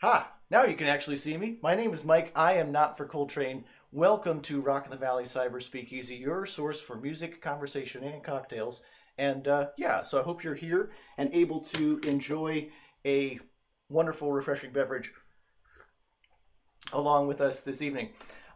Ha! Now you can actually see me. My name is Mike. I am not for Coltrane. Welcome to Rock in the Valley Cyber Speakeasy, your source for music, conversation, and cocktails. And yeah, so I hope you're here and able to enjoy a wonderful, refreshing beverage along with us this evening.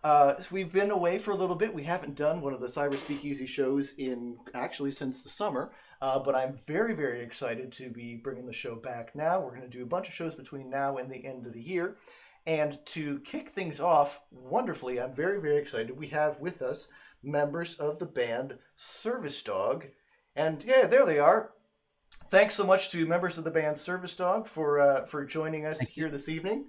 So we've been away for a little bit. We haven't done one of the Cyber Speakeasy shows in actually since the summer, but I'm very, very excited to be bringing the show back now. We're going to do a bunch of shows between now and the end of the year. And to kick things off wonderfully, I'm very, very excited. We have with us members of the band Service Dog. And yeah, there they are. Thanks so much to members of the band Service Dog for joining us here this evening.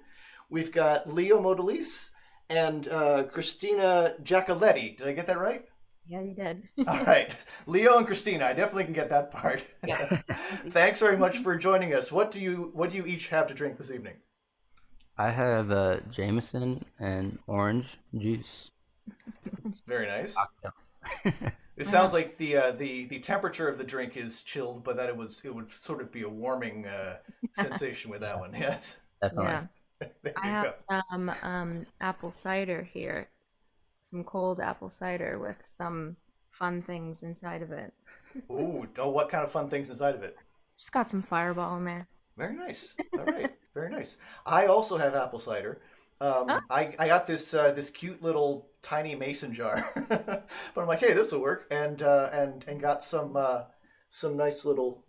We've got Leo Modalise and Christina Giacoletti. Did I get that right? Yeah, you did. All right. Leo and Christina, I definitely can get that part. Yeah. Thanks very much for joining us. What do you each have to drink this evening? I have Jameson and orange juice. Very nice. Cocktail. It sounds like the temperature of the drink is chilled, but that it would sort of be a warming sensation with that one. Yes. Definitely. Yeah. There I you have go. some apple cider here. Some cold apple cider with some fun things inside of it. Ooh, oh, what kind of fun things inside of it? Just got some Fireball in there. Very nice. All right, very nice. I also have apple cider. Oh, I got this cute little tiny mason jar, but I'm like, hey, this will work, and got some nice little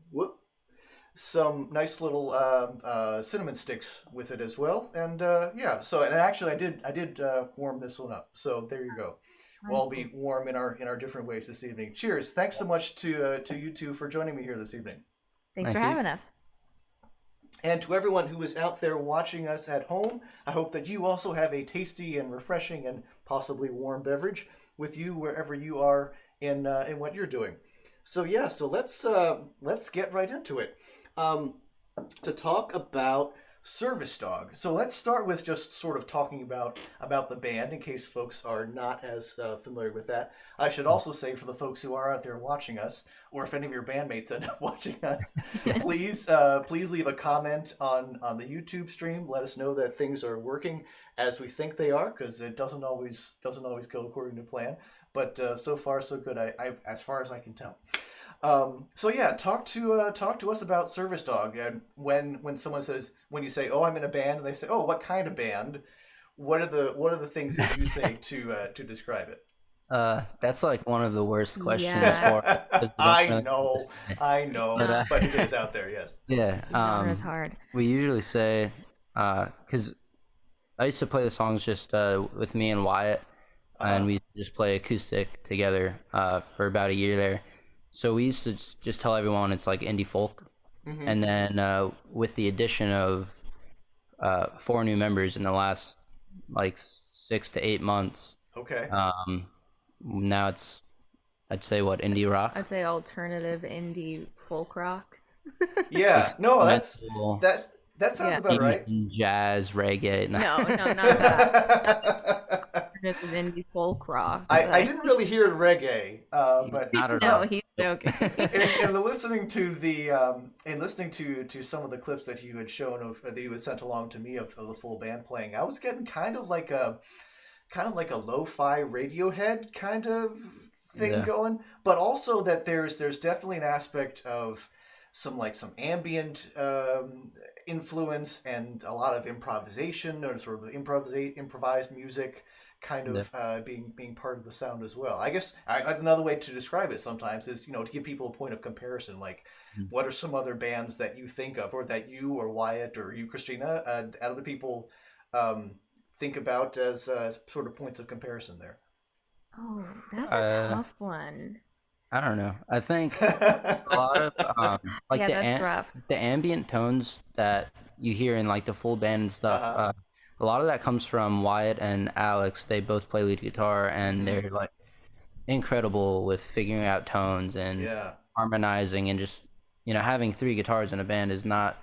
cinnamon sticks with it as well, and yeah. So and actually, I did warm this one up. So there you go. We'll all be warm in our different ways this evening. Cheers! Thanks so much to you two for joining me here this evening. thanks for Thank you. having us. And to everyone who is out there watching us at home, I hope that you also have a tasty and refreshing and possibly warm beverage with you wherever you are in what you're doing. So yeah, so let's get right into it. Um, to talk about Service Dog. So let's start with just sort of talking about the band in case folks are not as familiar with that. I should also say for the folks who are out there watching us, or if any of your bandmates end up watching us, please leave a comment on the YouTube stream. Let us know that things are working as we think they are, because it doesn't always go according to plan. But so far so good. I as far as I can tell. So yeah, talk to us about Service Dog. And when you say, "Oh, I'm in a band," and they say, "Oh, what kind of band?" What are the things that you say to describe it? That's like one of the worst questions Yeah. for us, 'cause we don't I really know, say. I know, But but it is out there. Yes. yeah, The genre is hard. we usually say, because I used to play the songs just with me and Wyatt, and we just play acoustic together for about a year there. So we used to just tell everyone it's like indie folk, and then with the addition of 4 new members in the last like 6 to 8 months, Okay. now it's, I'd say, what, indie rock? I'd say alternative indie folk rock. Yeah. No, Metal, that sounds Yeah. about right. jazz, reggae. No, not that. Alternative indie folk rock. I didn't really hear reggae, but Not at No, all. he's joking. in listening to some of the clips that you had shown that you had sent along to me of the full band playing, I was getting kind of like a lo-fi Radiohead kind of thing Yeah. going, but also that there's definitely an aspect of some ambient influence and a lot of improvisation or sort of improvised music kind of being part of the sound as well. I guess another way to describe it sometimes is, to give people a point of comparison, like what are some other bands that you think of, or that you or Wyatt or you, Christina, and other people think about as sort of points of comparison there. Oh, that's a tough one. I don't know. I think a lot of like Yeah, that's rough. the ambient tones that you hear in like the full band and stuff. A lot of that comes from Wyatt and Alex. They both play lead guitar, and they're like incredible with figuring out tones and Yeah. harmonizing, and just having 3 guitars in a band is not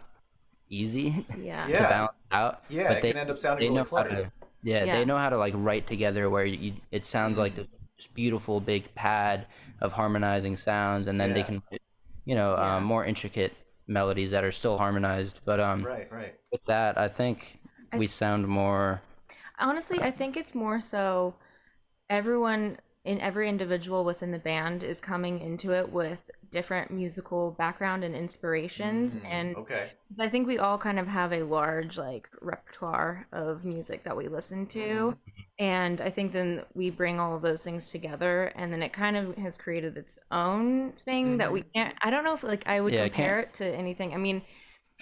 easy Yeah. to Yeah. balance out. Yeah, but it they can end up sounding they really know how cluttered. to yeah, Yeah. they know how to like write together where it sounds like this beautiful big pad of harmonizing sounds, and then they Yeah. can Yeah. more intricate melodies that are still harmonized. But Right. with that, I think we sound more. Honestly, I think it's more so every individual within the band is coming into it with different musical background and inspirations. And Okay. I think we all kind of have a large like repertoire of music that we listen to. And I think then we bring all of those things together, and then it kind of has created its own thing that we Hmm. can't. I don't know if like I would Yeah, compare it to anything. I mean,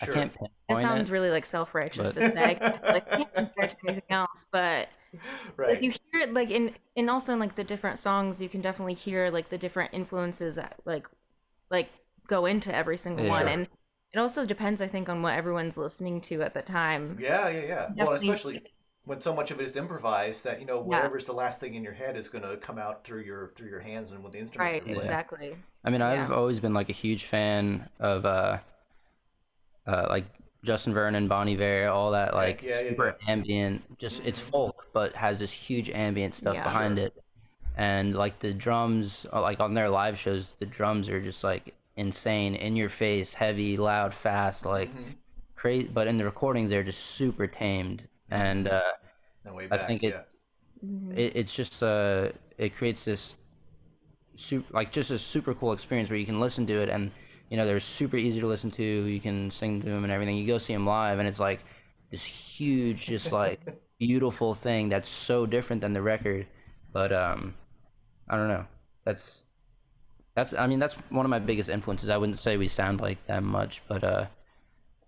I Sure. can't it pinpoint it, sounds really like self-righteous but to say, like can't compare it to anything else, but like Right. you hear it like in and also in like the different songs, you can definitely hear like the different influences that like go into every single one, yeah, Sure. and it also depends, I think, on what everyone's listening to at the time. Yeah, yeah, yeah. Well, Definitely, especially when so much of it is improvised that, yeah, whatever's the last thing in your head is going to come out through your hands and with the instrument right, you're yeah. playing. exactly, I mean, I've yeah, always been like a huge fan of like Justin Vernon, Bon Iver, all that Okay. like Yeah, yeah, yeah. super ambient. Just it's Hmm. folk, but has this huge ambient stuff yeah, behind Sure. it. And like the drums, like on their live shows, the drums are just like insane, in your face, heavy, loud, fast, like Hmm. crazy. But in the recordings, they're just super tamed, and Hmm. No way I back. think Yeah. it's just it creates this like just a super cool experience where you can listen to it, and they're super easy to listen to. You can sing to them and everything. You go see them live and it's like this huge, just like beautiful thing that's so different than the record. But I don't know. That's I mean, that's one of my biggest influences. I wouldn't say we sound like them much, but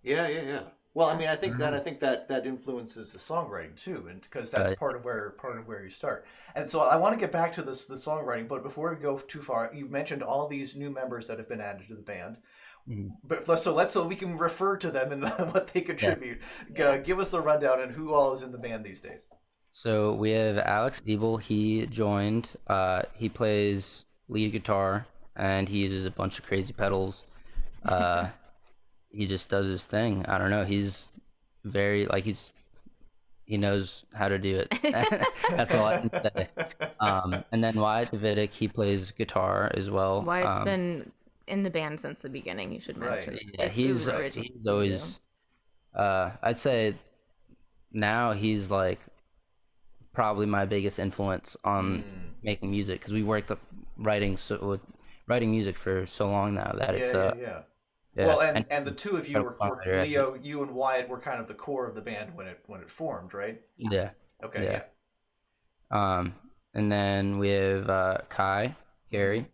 Yeah, yeah, yeah. Well, I yeah. mean, I I think don't that know. I think that that influences the songwriting too, and because that's part of where you start. And so I want to get back to this the songwriting, but before we go too far, you mentioned all these new members that have been added to the band. Mhm. But so we can refer to them and what they Yeah. contribute. Yeah. Give us the rundown and who all is in the band these days. So we have Alex Ebel. He joined. He plays lead guitar and he uses a bunch of crazy pedals. Uh, he just does his thing. I don't know. He's very like he knows how to do it. That's all I can say. And then Wyatt Davidic, he plays guitar as well. Wyatt's been in the band since the beginning. You should Right, mention Yeah, it was right. original he's too. always I'd say now he's like probably my biggest influence on Mm. making music because we worked up writing music for so long now that Yeah, it's yeah, yeah. yeah, Well, and and the two of you incredible were songwriter, I think. Leo, you and Wyatt were kind of the core of the band when it formed, right? Yeah, Okay, yeah. yeah. Um, and then we have Kai, Hmm. Gary,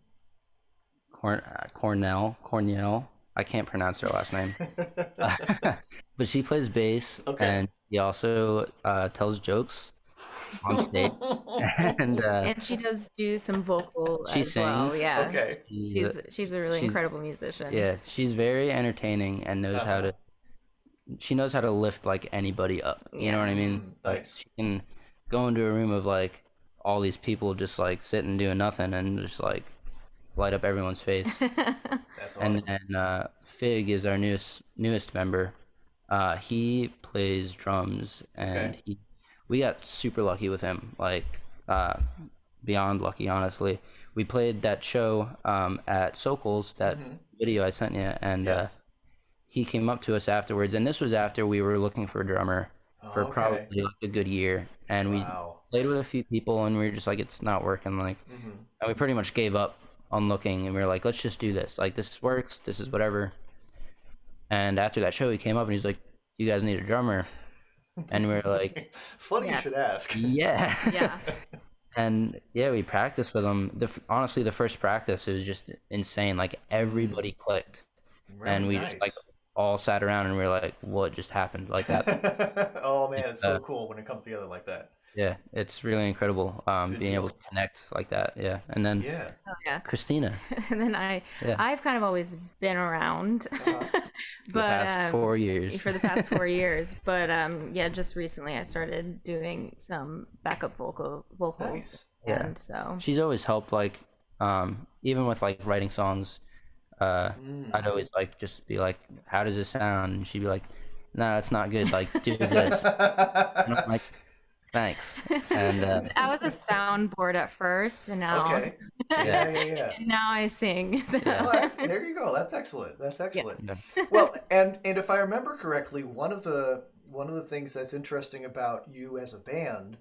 Cornell. I can't pronounce her last name, but she plays bass Okay. and he also tells jokes on stage, and And she does do some vocal she as well. sings. Yeah. Okay. She's She's a really she's incredible musician. yeah, she's very entertaining and knows how Uh-huh. to. She knows how to lift like anybody up. You know what Yeah. I mean? Mm, Like nice. she can go into a room of like all these people just like sitting doing nothing and just like light up everyone's face. That's And awesome. then Fig is our newest member. He plays drums, Okay. and we got super lucky with him, like uh, beyond lucky, honestly. We played that show at Sokol's, that Hmm. video I sent you, and Yes. he came up to us afterwards, and this was after we were looking for a drummer for Okay. probably like a good year, and we Wow. played with a few people, and we were just like, it's not working, like, Hmm. and we pretty much gave up on looking, and we were like, let's just do this, like this works, this is whatever. And after that show, he came up and he's like, you guys need a drummer, and we were like, Funny you Yeah. should ask. yeah. Yeah. And yeah, we practiced with him. Honestly, the first practice, it was just insane. Like Mm, everybody clicked, really and we just like nice. all sat around and we were like, what just happened? Like that. Oh It's, man, it's so cool when it comes together like that. yeah, it's really incredible. Good Being able feeling. to connect like that. Yeah, and then Yeah. Oh, yeah. Christina. And then Yeah, I've kind of always been around, Uh-huh. for the but past 4 years. for the past 4 years. But yeah, just recently I started doing some backup vocals, Nice. Yeah, and so she's always helped. Like, even with like writing songs, uh, Mm. I'd always like just be like, "How does this sound?" And she'd be like, "No, that's not good. Like, do this." And I'm like, "Thanks." And I was a soundboard at first, and now Okay. yeah, Yeah, yeah, yeah. and now I sing. So, yeah, Well, there you go. That's excellent. That's yeah. excellent. yeah. Well, and if I remember correctly, one of the things that's interesting about you as a band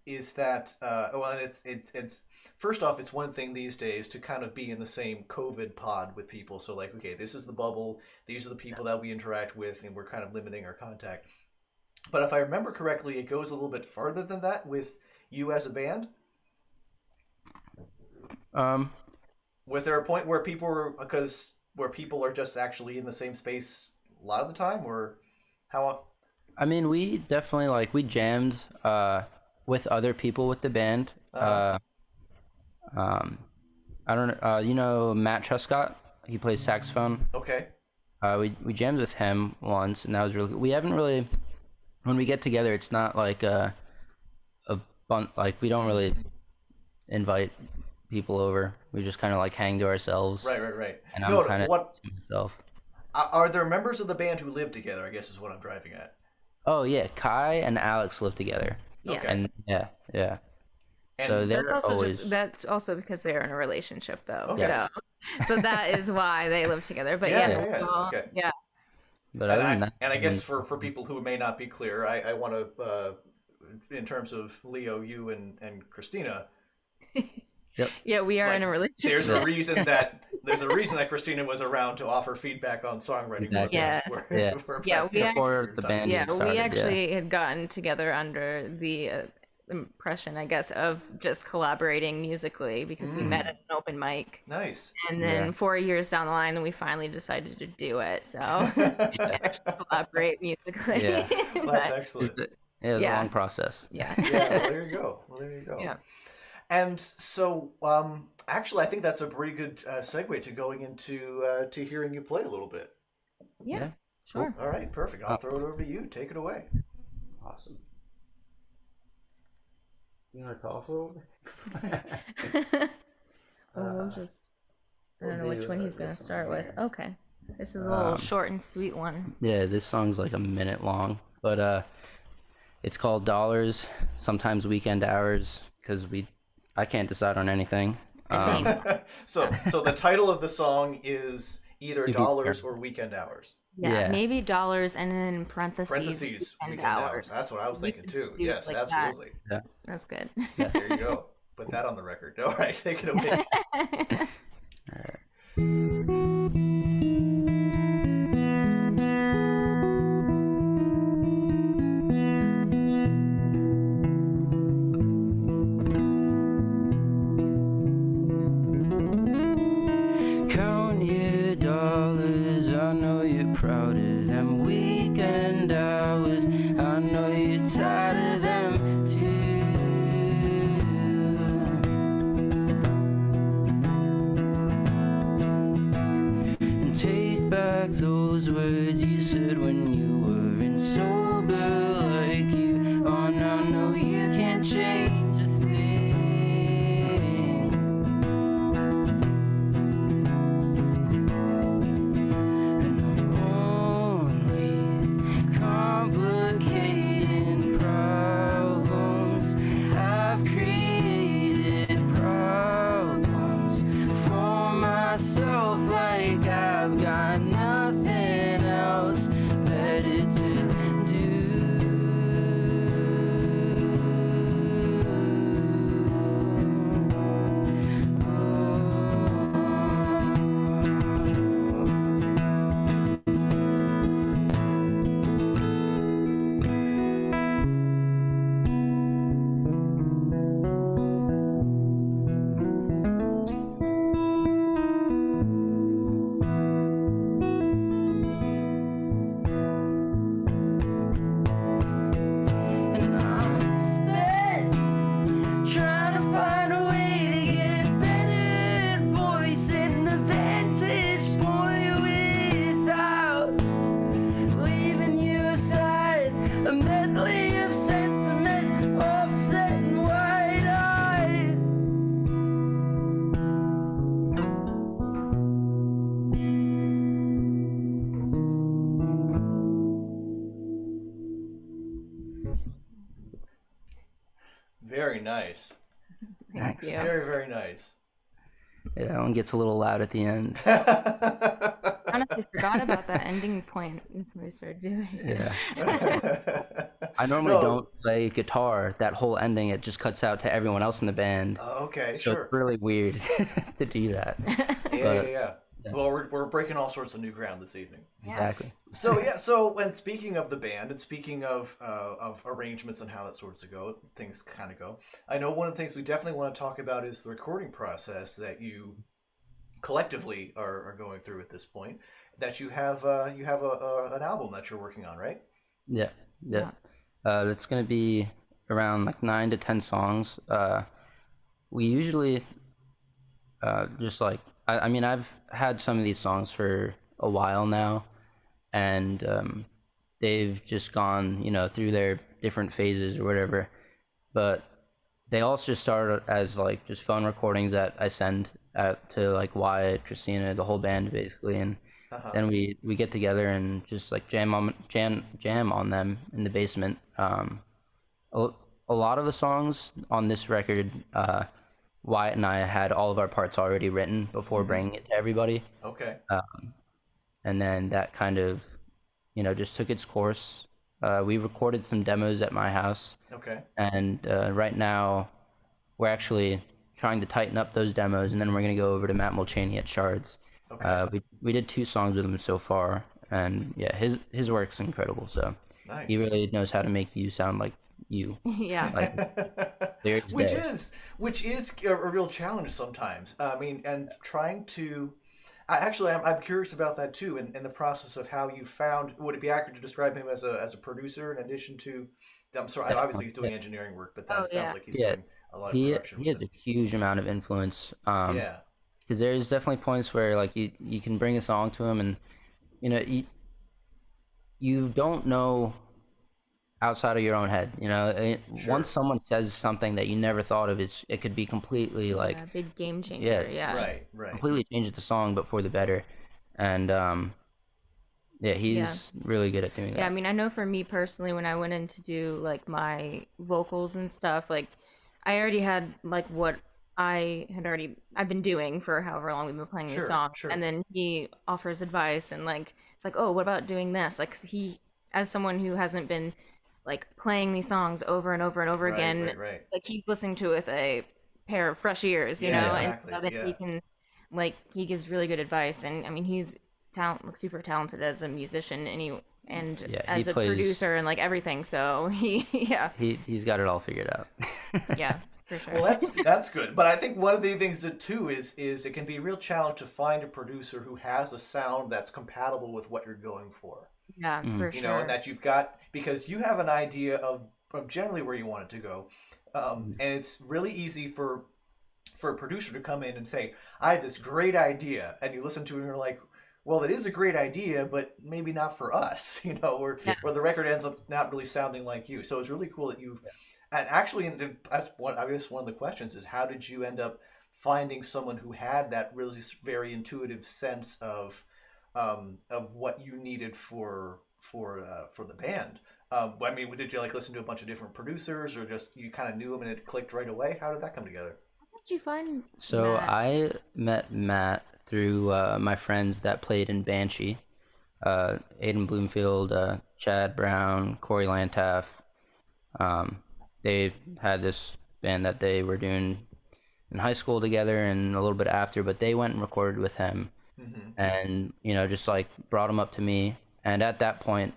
is that well, and it's first off, it's one thing these days to kind of be in the same COVID pod with people. So like, okay, this is the bubble. These are the people that we interact with, and we're kind of limiting our contact. But if I remember correctly, it goes a little bit farther than that with you as a band. Um, Was there a point where where people are just actually in the same space a lot of the time, or how? I mean, we definitely we jammed with other people with the band. Uh, Um, I don't know. You know Matt Truscott? He plays saxophone. okay. We jammed with him once, and that was really good. We haven't really, when we get together, it's not like a we don't really invite people over. We just kind of hang to ourselves. Right. And No, I'm kind of what myself. are there members of the band who live together? I guess is what I'm driving at. Oh yeah, Kai and Alex live together. Yes. Okay. And yeah. And So they're That's also always that's also because they're in a relationship though. Okay. Yes. So that is why they live together. But Yeah, well, okay. yeah. But And other than I, that, and I guess for people who may not be clear, I want to, in terms of Leo, you and Christina, Yeah, we are in a relationship. there's a reason that Christina was around to offer feedback on songwriting for Yes. this. Yeah. Yeah, we before the band Yeah, started, we actually had gotten together under the impression, I guess, of just collaborating musically because we met at an open mic. Nice. And then Yeah. 4 years down the line, we finally decided to do it. So we actually collaborate musically. Yeah. Well, that's excellent. It was a Yeah. long process. Yeah. Yeah, well, there you go. Yeah. And so, actually, I think that's a pretty good segue to going into to hearing you play a little bit. Yeah. Sure. All right, perfect. I'll throw it over to you. Take it away. Awesome. You want to talk a little bit? Well, we'll just. I don't know we'll which do, one he's going to this start one with. here. Okay. This is a little short and sweet one. Yeah, this song's like a minute long, but it's called Dollars, sometimes Weekend Hours, because I can't decide on anything. So the title of the song is either Weekend dollars or weekend hours. Yeah, Yeah. maybe dollars and then in parentheses Weekend hours. That's what I was thinking too. do it Yes, like that. absolutely. That's good. There you go. Put that on the record. All right, take it away. Count your dollars, I know you're proud of them weekend hours. I know you're tired of them too. And take back those words you said when you weren't sober like you are now. No, you can't change a thing. Complicating problems. I've created problems for myself, like I've got nothing else better to And I'm spent trying to find a way to get a better voice in the vantage point without leaving you aside. A medley of sentiment, offset and wide-eyed. Very nice. Thank you. Very, very nice. Yeah, that one gets a little loud at the end. Honestly, forgot about that ending point until we started doing it. Yeah. I normally No. don't play guitar. That whole ending, it just cuts out to everyone else in the band. Okay, So sure. it's really weird to do that. Yeah. Yeah, Well, we're breaking all sorts of new ground this evening. exactly. Yes. So yeah, so when speaking of the band and speaking of arrangements and how that sorts of go, things kind of go. I know one of the things we definitely want to talk about is the recording process that you collectively are going through at this point. That you have an album that you're working on, right? Yeah, yeah. Yeah. It's gonna be around like 9 to 10 songs. We usually just like I mean I've had some of these songs for a while now, and they've just gone through their different phases or whatever. But they also started as like just phone recordings that I send out to like Wyatt, Christina, the whole band basically, and Uh huh. then we get together and just like jam on them in the basement. A, a lot of the songs on this record, Wyatt and I had all of our parts already written before Mm-hmm. bringing it to everybody, Okay. and then that kind of just took its course. We recorded some demos at my house, Okay. and right now we're actually trying to tighten up those demos, and then we're gonna go over to Matt Mulchaney at Shards. Okay. We did 2 songs with him so far, and yeah, his work's incredible. So he Nice. really knows how to make you sound like you, Yeah. like clear as which day. is which is a real challenge sometimes. I mean, and trying to. I'm curious about that too. In the process of how you found, would it be accurate to describe him as a producer in addition to? I'm sorry. Obviously, he's doing Yeah, engineering work, but Oh that sounds yeah. like he's yeah. doing a lot of He production he with has it. a huge amount of influence. Yeah. Because there's definitely points where like you can bring a song to him, and you don't know outside of your own head. Once Sure. someone says something that you never thought of, it could be completely Yeah. like, Big game yeah, changer. Yeah. just Right. Right. completely change the song, but for the better. And yeah, Yeah. he's really good at doing Yeah, I that. mean, I know for me personally, when I went in to do like my vocals and stuff, like I already had like what I've been doing for however long we've been playing these Sure. songs, and Sure. then he offers advice and like it's like, oh, what about doing this? Like as someone who hasn't been like playing these songs over and over and over Right. again, Right. Right. like he's listening to it with a pair of fresh ears, Yeah. Yeah, and Exactly. so that he Yeah. can like he gives really good advice, and I mean he's like super talented as a musician and yeah, he as a plays. producer and like everything. So he, yeah, He's got it all figured out. yeah, for sure. Well, that's good. But I think one of the things that too is it can be a real challenge to find a producer who has a sound that's compatible with what you're going for. Yeah, Mhm. for You know, and sure. that you've got because you have an idea of generally where you want it to go, and it's really easy for a producer to come in and say, "I have this great idea," and you listen to it and you're like, "Well, it is a great idea, but maybe not for us," you know, Yeah. where the record ends up not really sounding like you. So it's really cool that you've and actually, that's one. I guess one of the questions is how did you end up finding someone who had that really very intuitive sense of what you needed for the band? I mean, did you like listen to a bunch of different producers, or just you kind of knew them and it clicked right away? How did that come together? How did you find So Matt? I met Matt through my friends that played in Banshee, Aiden Bloomfield, Chad Brown, Corey Lantaff. Um, they had this band that they were doing in high school together and a little bit after, but they went and recorded with him, Mm-hmm. and just like brought him up to me. And at that point,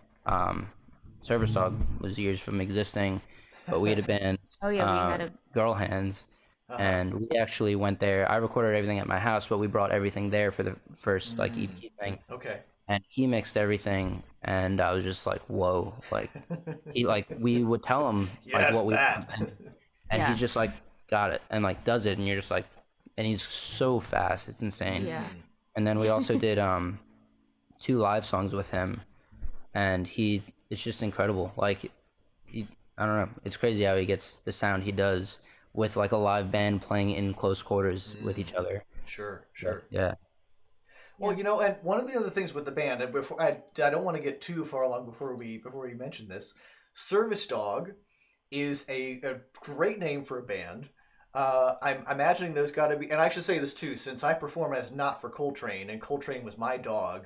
Service Dog was years from existing, but we had a band, Oh yeah, we had a Girl Hands, Uh-huh. and we actually went there. I recorded everything at my house, but we brought everything there for the first like Mm. EP thing, Okay. and he mixed everything, and I was just like, whoa, like he like we would tell him like Yes, what we that. want, and yeah, he's just like got it and like does it, and you're just like, and he's so fast, it's insane. yeah, Mm. And then we also did 2 live songs with him, and it's just incredible. Like I don't know, it's crazy how he gets the sound he does with like a live band playing in close quarters with Mm. each other. Sure, But sure. yeah. Well, yeah. and one of the other things with the band, and before I don't want to get too far along before we mention this, Service Dog is a great name for a band. I'm imagining there's got to be, and I should say this too, since I perform as not for Coltrane, and Coltrane was my dog.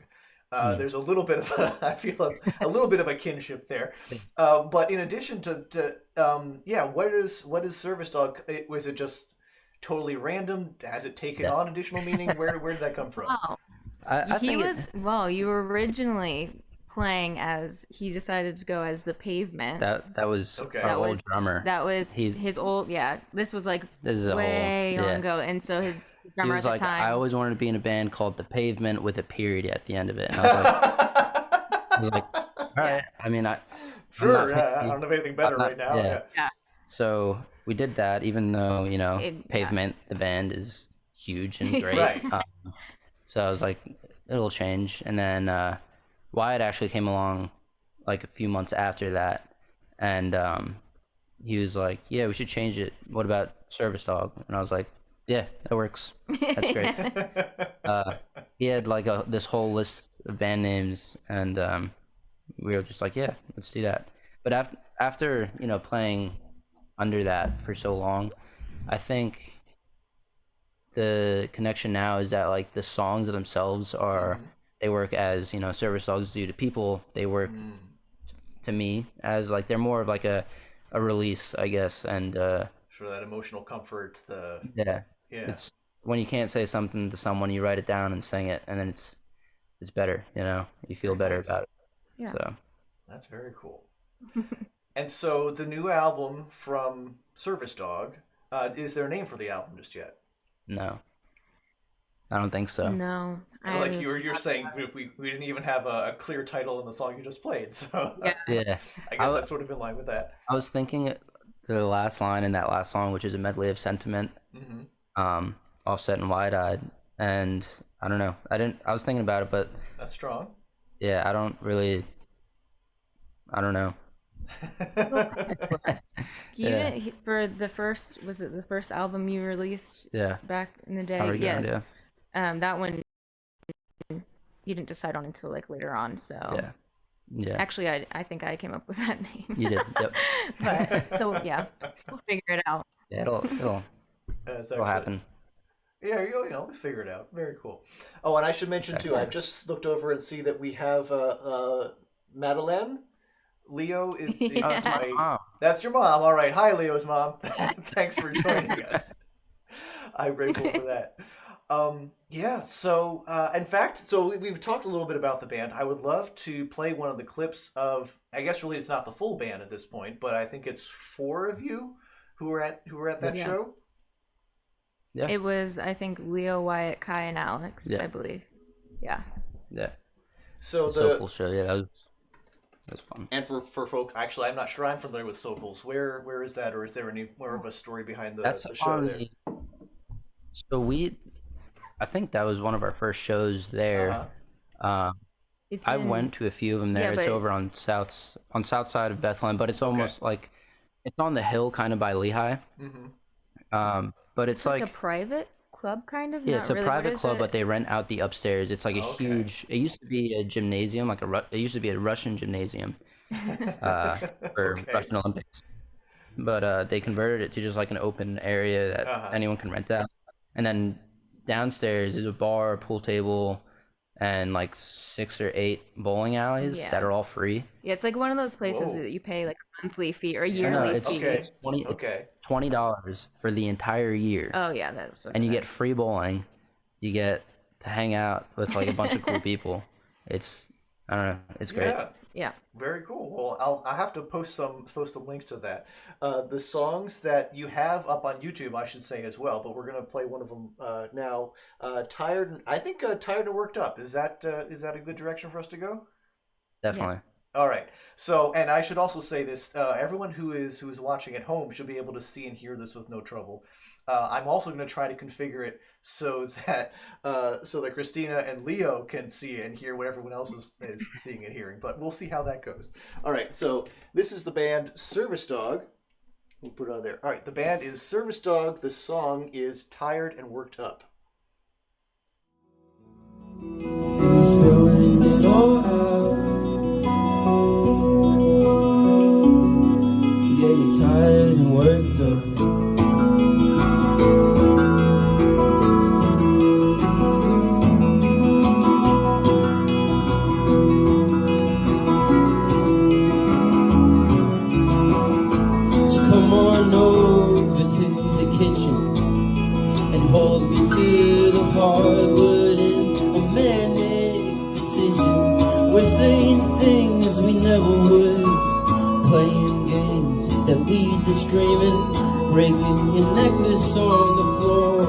Mm. There's a little bit of I feel a little bit of a kinship there. But in addition yeah, what is Service Dog? Was it just totally random? Has it taken Yeah. on additional meaning? Where did that come from? Wow. I He think was well. You were originally playing as he decided to go as the Pavement. that was Okay. our That old was drummer. that was He's his old. Yeah, this was like this is a whole way long yeah. ago, and so his He drummer was at the like, I time. always wanted to be in a band called The Pavement with a period at the end of it. And I was like, all right. I mean, I'm Sure, not yeah. I picky. don't have anything I'm better not- right now. yeah. Yeah, So we did that, even though Yeah. Pavement, the band, is huge and great. Right. So I was like, it'll change. And then Wyatt actually came along like a few months after that, and he was like, "Yeah, we should change it. What about Service Dog?" And I was like, "Yeah, that works. That's great." He had like this whole list of band names, and we were just like, "Yeah, let's do that." But after playing under that for so long, I think the connection now is that like the songs themselves are they work as service dogs do to people. They work to me as like they're more of like a release, I guess. And Sure, that emotional comfort. yeah, Yeah. it's when you can't say something to someone, you write it down and sing it, and then it's better. You feel Very better nice. about it. Yeah. So That's very cool. And so the new album from Service Dog, is there a name for the album just yet? no, I don't think so. no, Like you're saying, if we didn't even have a clear title in the song you just played, so Yeah. Yeah, I guess I- that's sort of in line with that. I was thinking the last line in that last song, which is a medley of sentiment, Hmm. Offset and Wide Eyed, and I don't know. I was thinking about it, but That's strong. yeah, I don't know. for the first was it the first album you released Yeah, back in the day? Power Yeah, Ground, yeah, that one you didn't decide on until like later on. So yeah. actually, I think I came up with that name. You did, yep. But so yeah, we'll figure it out. Yeah, it'll That's it'll excellent. happen. Yeah, we'll figure it out. Very cool. Oh, and I should mention too, I just looked over and see that we have Madeleine. Leo is Oh, it's my mom. That's your mom. All right. Hi, Leo's mom. Thanks for joining us. I'm grateful for that. Yeah. So, in fact, we've talked a little bit about the band. I would love to play one of the clips of. I guess really it's not the full band at this point, but I think it's 4 of you who were at that Yeah. show. Yeah. It was I think Leo, Wyatt, Kai, and Alex. Yeah. I believe. Yeah. Yeah, So Soulful show. Yeah, that was fun. and for folk, actually, I'm not sure I'm familiar with Sokals. Where is that, or is there any more of a story behind That's the show on there? So I think that was one of our first shows there. Uh-huh. It's I in- went to a few of them there. Yeah, It's but- over on south side of Bethlehem, but it's almost like it's on the hill, kind of by Lehigh. Mm-hmm. But it's like like a private club, kind of. yeah, Not it's a really. What private is club, it? but they rent out the upstairs. It's like a Okay. huge. It used to be a gymnasium, it used to be a Russian gymnasium for Okay. Russian Olympics, but they converted it to just like an open area that Uh-huh. anyone can rent out. And then downstairs is a bar, a pool table, and like 6 or 8 bowling alleys Yeah. that are all free. Yeah, it's like one of those places Whoa. that you pay like a monthly fee or a No, yearly it's, fee. Okay. it's Okay. $20 for the entire year, Oh yeah, that's what. and you it get is. free bowling. You get to hang out with like a bunch of cool people. It's I don't know. It's great. Yeah. Yeah. Very cool. Well, I'll have to post some links to that. The songs that you have up on YouTube, I should say as well. But we're gonna play one of them now. Tired. I think tired and worked up. Is that a good direction for us to go? Definitely. All right. So, and I should also say this: everyone who is watching at home should be able to see and hear this with no trouble. I'm also going to try to configure it so that Christina and Leo can see and hear what everyone else is seeing and hearing. But we'll see how that goes. All right. So this is the band Service Dog. We'll put it on there. All right. The band is Service Dog. The song is Tired and Worked Up. Spilling it all out. Yeah, you're tired and worked up. So come on over to the kitchen and hold me to the hardwood in a minute. We're saying things we never would, playing games that lead to screaming, breaking your necklace on the floor,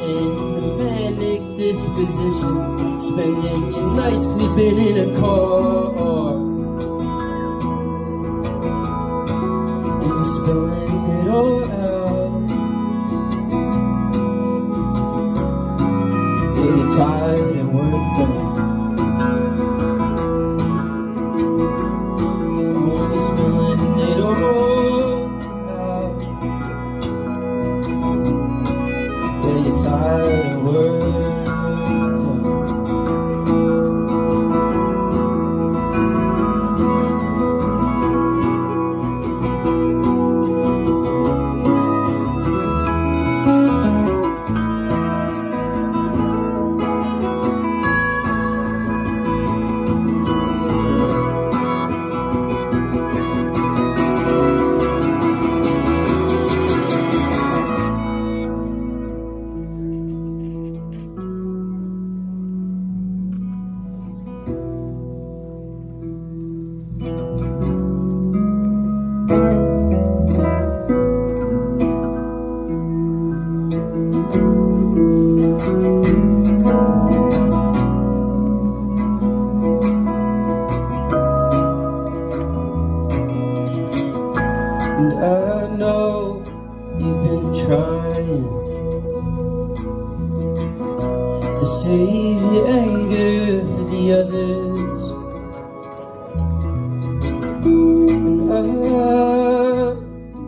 and a manic disposition, spending your night sleeping in a car, and you're spilling it all out. Yeah, you're tired and worked out. To save your anger for the others, and I've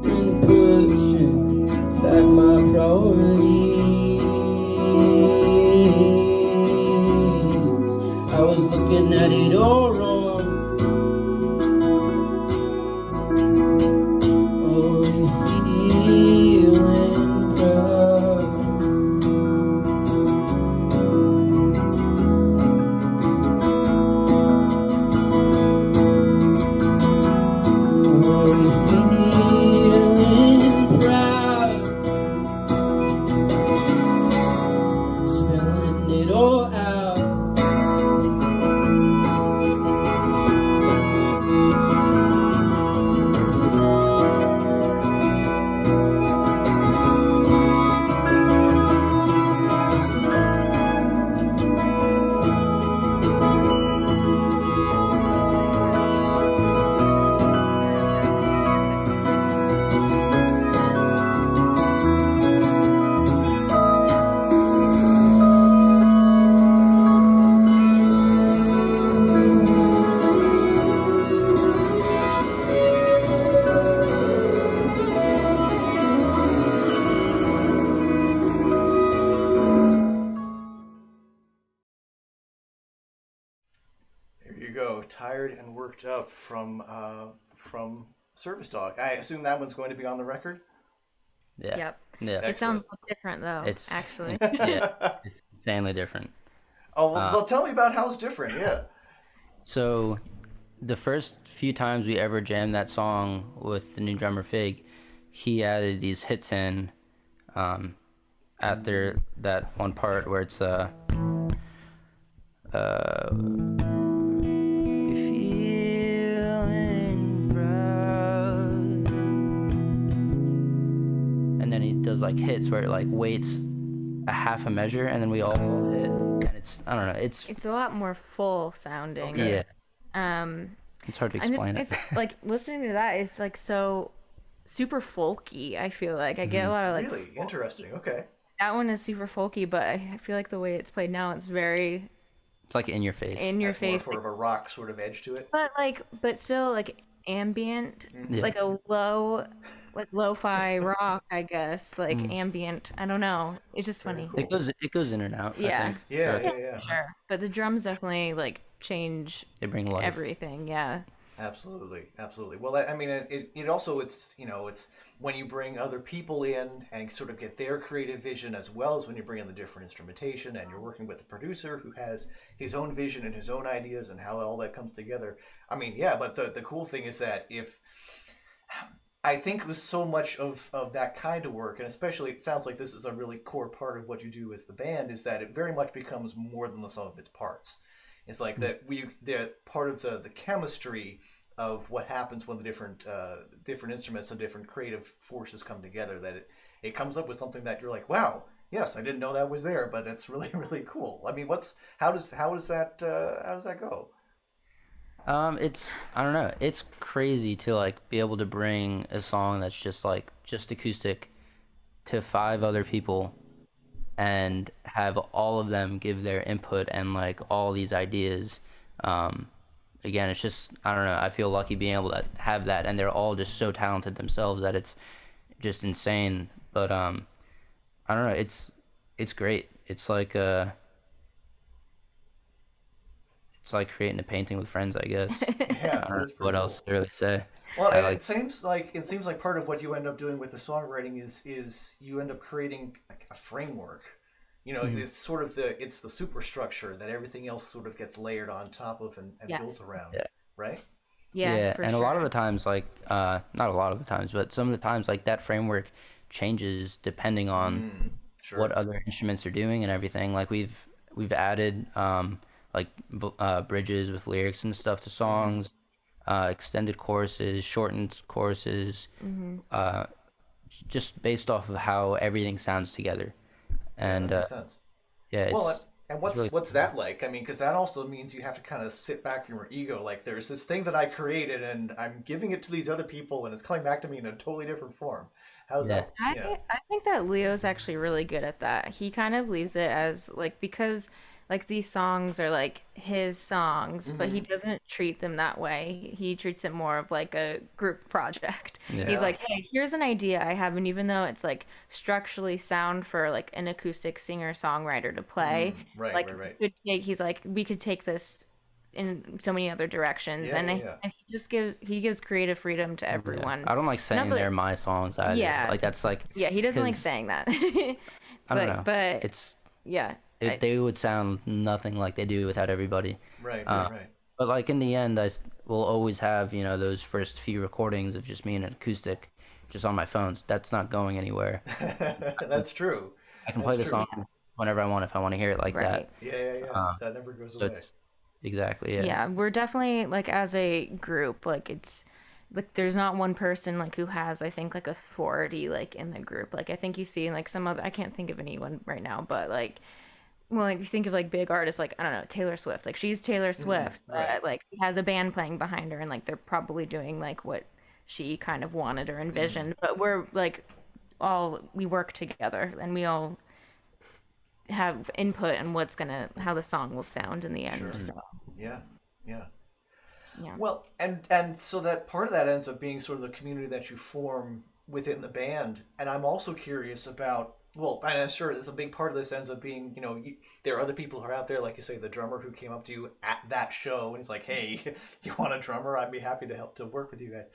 been pushing back my priorities. I was looking at it all wrong. Oh, feeling proud. Tired and Worked Up from Service Dog. I assume that one's going to be on the record? Yeah. Yep. Yeah. It sounds a little different though, actually. Yeah, it's insanely different. Oh, well, tell me about how it's different, yeah. So the first few times we ever jammed that song with the new drummer Fig, he added these hits in after that one part where it's feeling proud, and then he does like hits where it like waits a half a measure and then we all hit, and it's, I don't know, it's a lot more full sounding. Okay. Yeah. It's hard to explain it's like listening to that, it's like so super folky. I feel like I get a lot of like really interesting. Okay. That one is super folky, but I feel like the way it's played now, it's very. It's like in your face. In your That's face. More of a rock sort of edge to it. But still like ambient, like a low, like lo-fi rock, I guess, like ambient. I don't know. It's just funny. Cool. It goes in and out. Yeah. I think. Yeah. Sure. But the drums definitely like change. They bring life. Everything. Yeah. Absolutely. Well, I mean, it also, it's when you bring other people in and sort of get their creative vision, as well as when you bring in the different instrumentation and you're working with the producer who has his own vision and his own ideas and how all that comes together. I mean, yeah, but the cool thing is that I think with so much of that kind of work, and especially it sounds like this is a really core part of what you do as the band, is that it very much becomes more than the sum of its parts. It's like that they're part of the chemistry of what happens when the different instruments and different creative forces come together. That it comes up with something that you're like, wow, yes, I didn't know that was there, but it's really really cool. I mean, how does that go? It's I don't know. It's crazy to like be able to bring a song that's just acoustic to five other people and have all of them give their input and like all these ideas. Um, Again, it's just I don't know. I feel lucky being able to have that, and they're all just so talented themselves that it's just insane. But I don't know. It's great. It's like creating a painting with friends, I guess. Yeah, I don't that know is pretty what cool. else to really say. Well, I and like it seems like part of what you end up doing with the songwriting is you end up creating like a framework. Mhm. It's sort of the superstructure that everything else sort of gets layered on top of and built Yes. around, Yeah. right? Yeah, Yeah, for and a lot of sure. the times, like, not a lot of the times, but some of the times, like, that framework changes depending on Mm, what sure. other instruments are doing and everything. Like, we've added like bridges with lyrics and stuff to Mm-hmm. songs, extended choruses, shortened choruses, Hmm. uh, just based off of how everything sounds together. Yeah, that And makes sense. yeah, Well, and it's really what's that like? I mean, because that also means you have to kind of sit back from your ego. Like, there's this thing that I created, and I'm giving it to these other people, and it's coming back to me in a totally different form. How's yeah. that? I Yeah. I think that Leo's actually really good at that. He kind of leaves it as like because like these songs are like his songs, but he Mm-hmm. doesn't treat them that way. He treats it more of like a group project. He's Yeah. Yeah. like, "Hey, here's an idea I have," and even though it's like structurally sound for like an acoustic singer-songwriter to play, Mm, right. like Right. Right. he's like, we could take this in so many other directions, Yeah. and Yeah. Yeah. he gives creative freedom to Yeah. everyone. I don't like Not saying that they're my songs either. yeah, Like, that's like, yeah, he doesn't like because saying that. I don't know. But It's yeah, they would sound nothing like they do without everybody. Right. Right. Uh, Right. but like in the end, will always have those first few recordings of just me and an acoustic, just on my phones. That's not going anywhere. That's true. I can play That's the true. song whenever I want if I want to hear it like that. right. Yeah. Yeah. Yeah. Um, That never goes so away. it's exactly yeah. Yeah, we're definitely like as a group, like it's like there's not one person like who has I think like authority like in the group. Like I think you see in like some other I can't think of anyone right now, but like well, like you think of like big artists like I don't know, Taylor Swift. Like she's Taylor Mm, Swift, right. but like has a band playing behind her and like they're probably doing like what she kind of wanted or Mm, envisioned. But we're like all we work together and we all have input in what's gonna how the song will sound in the end. sure. So Yeah. Yeah. yeah. Well, and so that part of that ends up being sort of the community that you form within the band. And I'm also curious about, well, and I'm sure there's a big part of this ends up being, there are other people who are out there, like you say, the drummer who came up to you at that show and he's like, hey, you want a drummer? I'd be happy to help to work with you guys.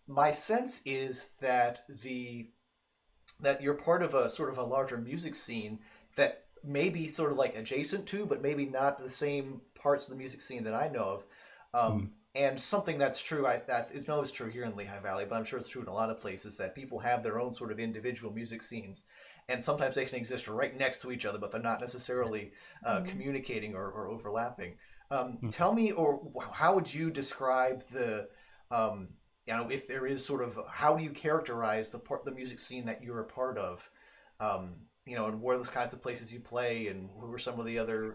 My sense is that you're part of a sort of a larger music scene that may be sort of like adjacent to, but maybe not the same parts of the music scene that I know of. Mhm. And something that's true, that I know is true here in Lehigh Valley, but I'm sure it's true in a lot of places that people have their own sort of individual music scenes, and sometimes they can exist right next to each other, but they're not necessarily Mhm. communicating or overlapping. Mhm. Tell me, or how would you describe if there is sort of, how do you characterize the music scene that you're a part of? And what are the kinds of places you play, and who are some of the other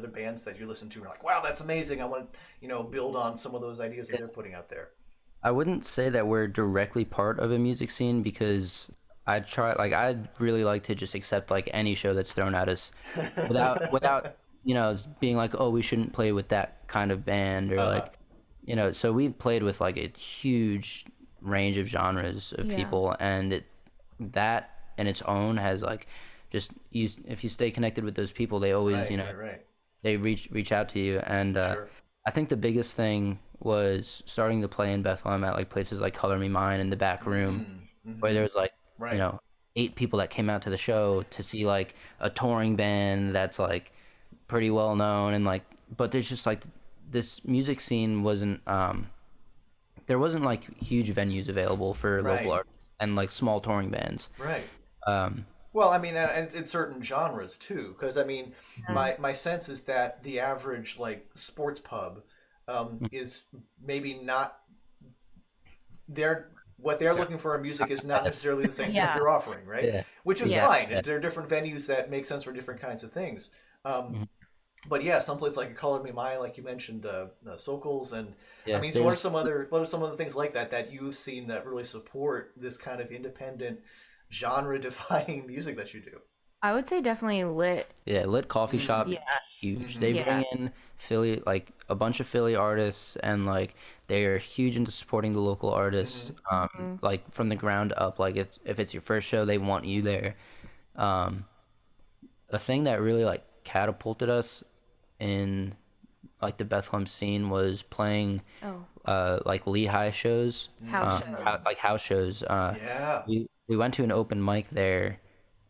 bands that you listen to? And you're like, wow, that's amazing. I want to, build on some of those ideas that they're putting out there. I wouldn't say that we're directly part of a music scene because I'd really like to just accept like any show that's thrown at us without being like, oh, we shouldn't play with that kind of band or uh, like so we've played with like a huge range of genres of Yeah. people, and that in its own has like just if you stay connected with those people, they always right, right, right. they reach out to you. And Sure. I think the biggest thing was starting to play in Bethlehem at like places like Color Me Mine in the back room, Mm, where mm-hmm. there was like you Right. know 8 people that came out to the show to see like a touring band that's like pretty well known, and like but there's just like this music scene wasn't there wasn't like huge venues available for local Right. art and like small touring bands. Right. um Well, I mean, and in certain genres too, because I mean, Yeah. my sense is that the average like sports pub is maybe not they're what they're looking for in music is not Yes. necessarily the same thing Yeah. you're offering, right? Yeah. Which is Yeah. fine. Yeah. There are different venues that make sense for different kinds of things. Um, Mhm. but yeah, someplace like a Color Me Mine, like you mentioned, Sokals, and I Yeah. mean, so There's what are some of the things like that that you've seen that really support this kind of independent, genre-defying music that you do? I would say definitely lit. Yeah, Lit Coffee Shop Yeah. is huge. Mm-hmm. They bring Yeah. in Philly, like a bunch of Philly artists, and like they are huge into supporting the local artists, Mm-hmm. like from the ground up. Like if it's your first show, they want you there. Um, a thing that really like catapulted us in like the Bethlehem scene was playing Oh, like Lehigh shows, house Mm-hmm. shows. like house shows. Yeah. We went to an open mic there,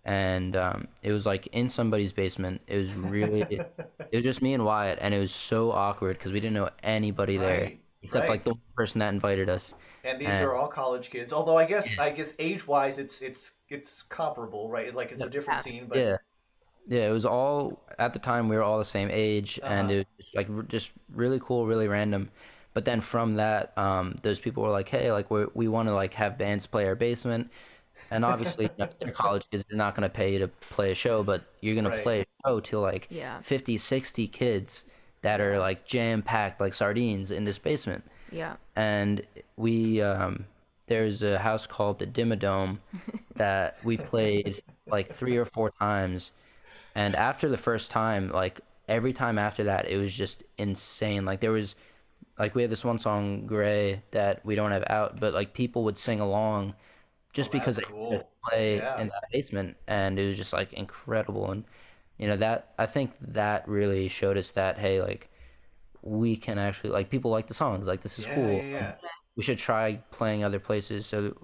and it was like in somebody's basement. It was really it was just me and Wyatt, and it was so awkward because we didn't know anybody there Right. except like Right. the one person that invited us. And these And are all college kids. Although I guess age-wise, it's comparable, right? It's like it's a different Yeah. scene, but yeah, yeah, it was all at the time we were all the same age, and uh-huh. it was like just really cool, really random. But then from that, those people were like, "Hey, like we want to like have bands play our basement." And obviously, they're college kids. They're not going to pay you to play a show, but you're going to Right. play a show to like Yeah. 50, 60 kids that are like jam packed like sardines in this basement. Yeah. And we, there's a house called the Dimmadome that we played like 3 or 4 times. And after the first time, like every time after that, it was just insane. Like there was, like we had this one song, Gray, that we don't have out, but like people would sing along Oh, just because that's they could cool. play Yeah. in that basement, and it was just like incredible. And that I think that really showed us that, hey, like we can actually, like, people like the songs, like this is Yeah, yeah, cool, yeah. we should try playing other places. So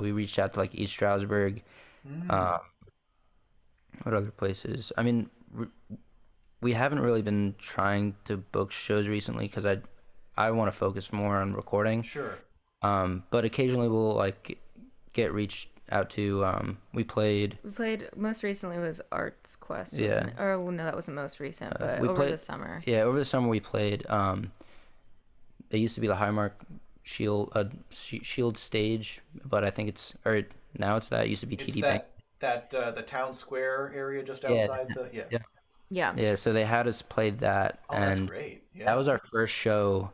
we reached out to like East Stroudsburg. Mm. uh, what other places? I mean, we haven't really been trying to book shows recently because I want to focus more on recording. Sure. But occasionally we'll like get reached out to. We played. We played most recently was Arts Quest, Yeah. wasn't it? Or well, no, that wasn't most recent, but We over played. the summer. Yeah, over the summer we played. They used to be the Highmark Shield stage, but I think it's, or now it's that. It used to be It's TD Bank. that the town square area just Yeah, outside the yeah. yeah, Yeah. yeah. So they had us play that, Oh, that's and great. Yeah. that was our first show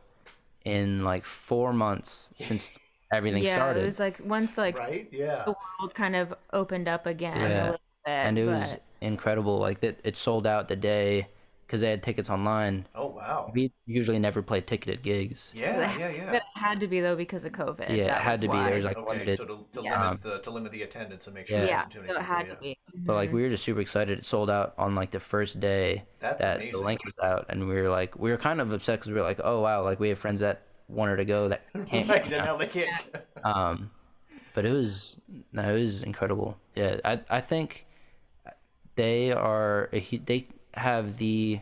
in like 4 months since everything Yeah, started. it was like once like right? Yeah. the world kind of opened up again a Yeah, little bit, and it was but incredible. Like that, it sold out the day because they had tickets online. Oh, wow. We usually never play ticketed gigs. Yeah, yeah, yeah. but it had to be though because of COVID. Yeah, it That had was to be. why. There was like Okay, limited, so to Yeah. limit the attendance and make sure Yeah. there Yeah, wasn't too so many it people. had Yeah. to be. but like we were just super excited. It sold out on like the first day That's that the amazing. link was out, and we were kind of upset because we were like, oh wow, like we have friends that wanted to go that can't. Right, and now they can't. Um, but it was, no, it was incredible. Yeah, I think they are they have the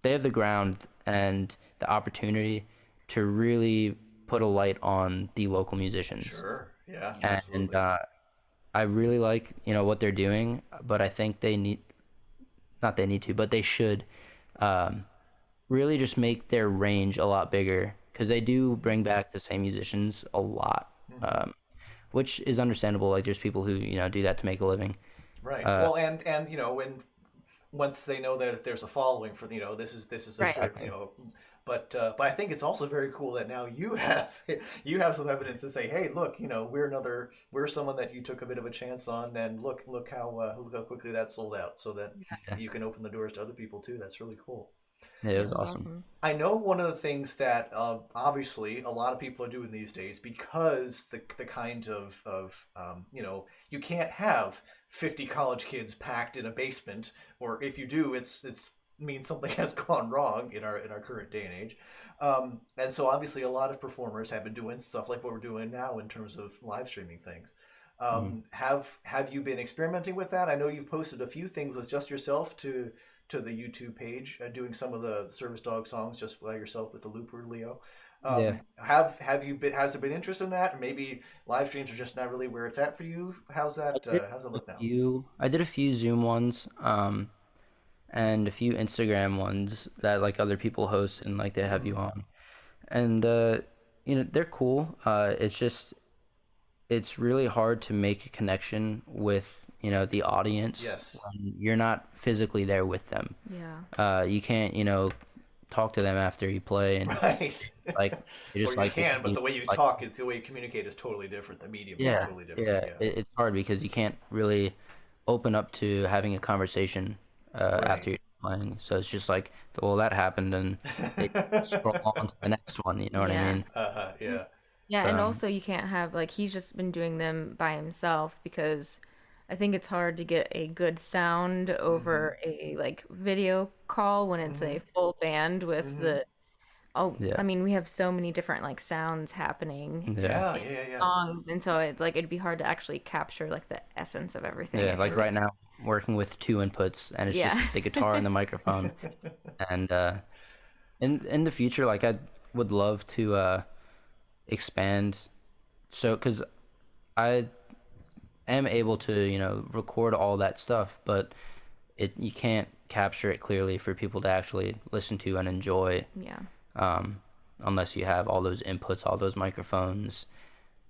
they have the ground and the opportunity to really put a light on the local musicians. Sure. Yeah. And Absolutely. I really like what they're doing, but I think they need, not they need to, but they should really just make their range a lot bigger, because they do bring back the same musicians a lot, which is understandable. Like there's people who do that to make a living. Right. Well, and when once they know that there's a following for this is a Right. sort but I think it's also very cool that now you have you have some evidence to say, hey, look, we're someone that you took a bit of a chance on, and look how quickly that sold out, so that you can open the doors to other people too. That's really cool. Yeah, it was That's awesome. I know one of the things that obviously a lot of people are doing these days, because the kind of you can't have 50 college kids packed in a basement, or if you do, it's means something has gone wrong in our current day and age. And so obviously a lot of performers have been doing stuff like what we're doing now in terms of live streaming things. Have you been experimenting with that? I know you've posted a few things with just yourself to the YouTube page, doing some of the Service Dog songs just by yourself with the looper, Leo. Yeah. Have you been? Has there been interest in that? Or maybe live streams are just not really where it's at for you. How's it look now? I did a few Zoom ones, and a few Instagram ones that like other people host and like they have you on, and they're cool. It's really hard to make a connection with the audience Yes. when you're not physically there with them. Yeah. You can't talk to them after you play and Right. like you're Or just you like can, but the way you like, talk, the way you communicate is totally different. The medium is yeah, totally different. yeah. Yeah. It's hard because you can't really open up to having a conversation Right. after you're playing. So it's just like, well, that happened, and they scroll on to the next one. You know what I Yeah. mean? Yeah. Yeah, and So also you can't have like he's just been doing them by himself because I think it's hard to get a good sound over a like video call when it's a full band with the I yeah, mean we have so many different like sounds happening yeah, Yeah. in Yeah. Yeah. songs and so it's like it'd be hard to actually capture like the essence of everything yeah. if Like you're right now, working with two inputs, and it's yeah. just the guitar and the microphone. And in the future, like I would love to expand. So, because I am able to, record all that stuff, but you can't capture it clearly for people to actually listen to and enjoy, Yeah. unless you have all those inputs, all those microphones,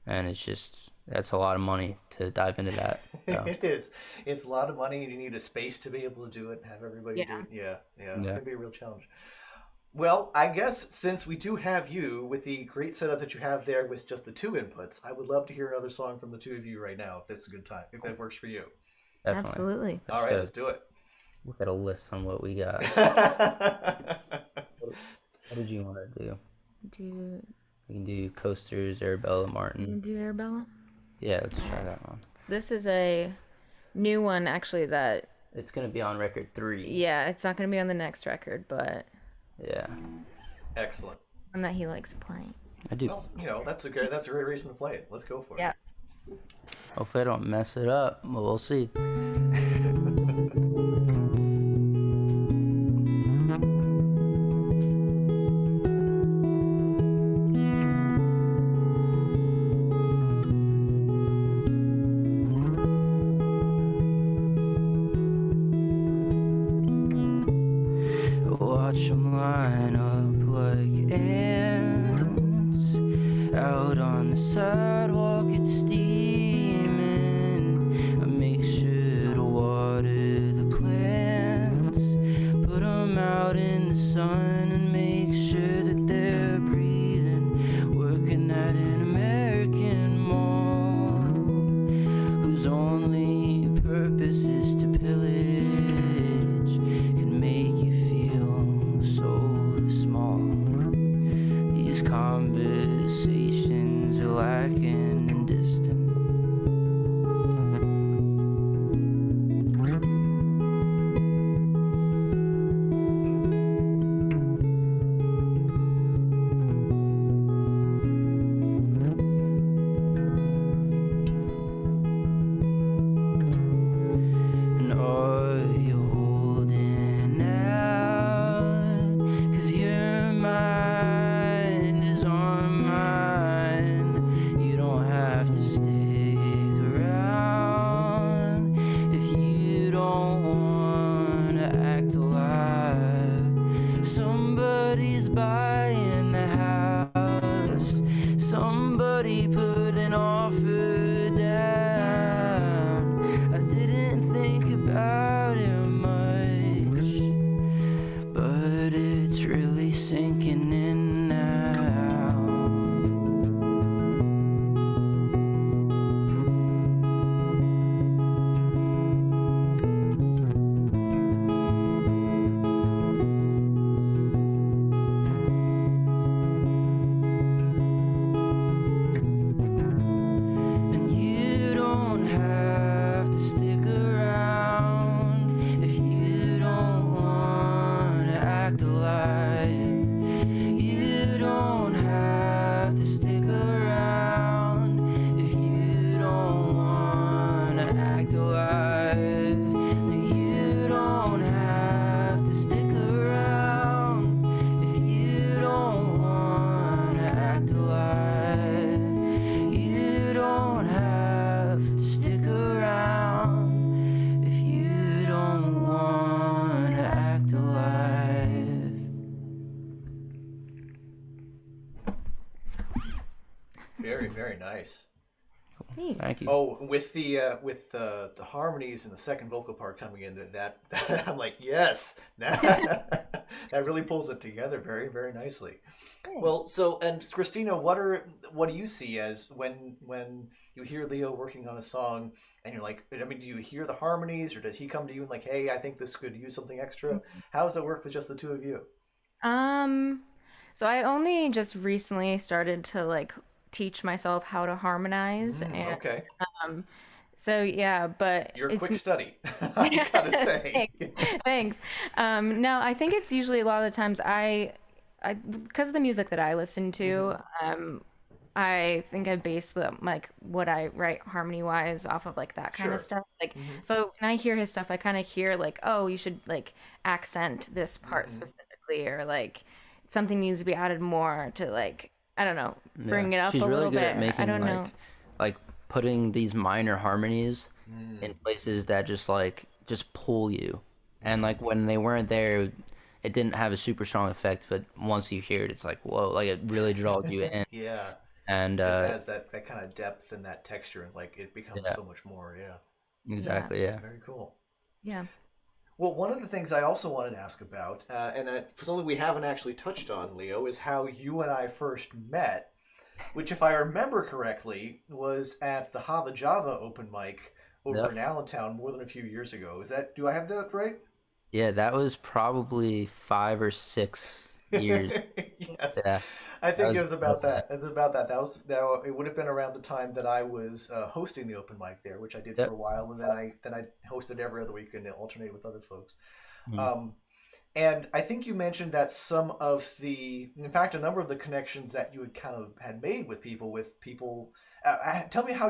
and that's a lot of money to dive into that. So, It is. It's a lot of money, and you need a space to be able to do it and have everybody do Yeah. it. Yeah. Yeah. It yeah. can be a real challenge. Well, I guess since we do have you with the great setup that you have there with just the two inputs, I would love to hear another song from the two of you right now, if that's a good time, if that works for you. Definitely. Absolutely. All right, let's do it. Look at a list on what we got. What did you want to do? Do We can do Coasters, Arabella Martin. do Arabella? Yeah, let's try that one. This is a new one actually that It's gonna be on record 3. yeah, it's not going to be on the next record, but Yeah, Excellent. one that he likes playing. I do. Well, that's a great reason to play it. Let's go for it. Yeah. Hopefully I don't mess it up, but we'll see. Watch 'em line up like ants out on the sidewalk. It's steaming. I make sure to water the plants, put 'em out in the sun and make sure that they're breathing. Working at an American mall whose only purpose is to pillage, can make you feel so small. These conversations are lacking in distance. And all nice. Thanks. Thank you. Oh, with the harmonies and the second vocal part coming in, that I'm like, yes, that really pulls it together very, very nicely. Thanks. Well, so, and Christina, what do you see as when you hear Leo working on a song and you're like, I mean, do you hear the harmonies, or does he come to you and like, hey, I think this could use something extra? How does it work with just the two of you? So I only just recently started to like teach myself how to harmonize, and Okay, so yeah, but you're a it's quick study, I gotta say. thanks. No, I think it's usually a lot of the times I because of the music that I listen to, I think I base like what I write harmony wise off of like that kind Sure. of stuff. Like, so when I hear his stuff, I kind of hear like, oh, you should like accent this part specifically, or like something needs to be added more to like, I don't know, bring it up She's a really little good bit. at making I don't know. like putting these minor harmonies in places that just pull you. And like when they weren't there, it didn't have a super strong effect, but once you hear it, it's like, whoa, like it really draws you in. Yeah, And just adds that kind of depth and that texture, and like it becomes yeah, so much more. Yeah, exactly, yeah. very cool. Yeah. Well, one of the things I also wanted to ask about, and something we haven't actually touched on, Leo, is how you and I first met, which, if I remember correctly, was at the Hava Java open mic over Yep. in Allentown more than a few years ago. Do I have that right? Yeah, that was probably 5 or 6 years. Yes. Yeah, I that think it was was about that. It was about that. It would have been around the time that I was hosting the open mic there, which I did for Yep. a while, and then I hosted every other week and alternated with other folks. Mhm. And I think you mentioned that in fact, a number of the connections that you had made with people. Tell me how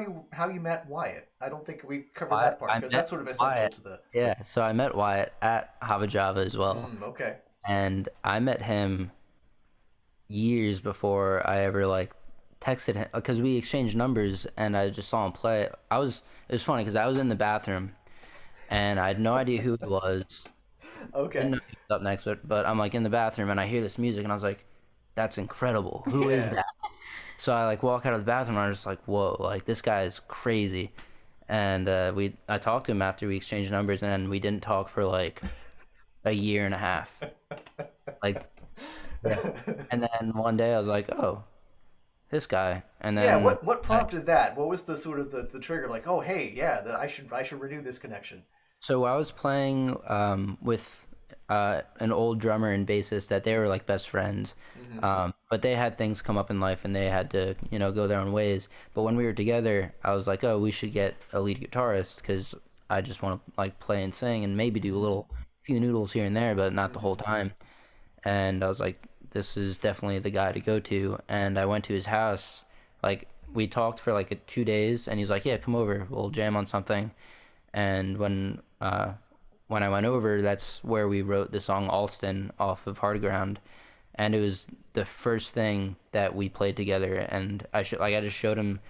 you met Wyatt. I don't think we covered that part I because met that's sort of essential Wyatt. to the. Yeah, so I met Wyatt at Hava Java as well. Okay. And I met him years before I ever like texted him, because we exchanged numbers and I just saw him play. It was funny because I was in the bathroom and I had no idea who he was. Didn't Okay. know he was up next, but I'm like in the bathroom and I hear this music and I was like, that's incredible. Who is Yeah. that? So I like walk out of the bathroom and I was just like, whoa, like this guy is crazy. And I talked to him after we exchanged numbers, and then we didn't talk for like a year and a half. Like, yeah. And then one day I was like, oh, this guy. And Yeah. then What prompted that? What was the sort of the trigger? Like, oh, hey, yeah, I should renew this connection. so I was playing with an old drummer and bassist that they were like best friends. But they had things come up in life and they had to, go their own ways. But when we were together, I was like, oh, we should get a lead guitarist because I just want to like play and sing and maybe do a few noodles here and there, but not the whole time. And I was like, this is definitely the guy to go to. And I went to his house. Like, we talked for like 2 days, and he's like, yeah, come over, we'll jam on something. And when I went over, that's where we wrote the song Alston off of Hard Ground. And it was the first thing that we played together. And I just showed him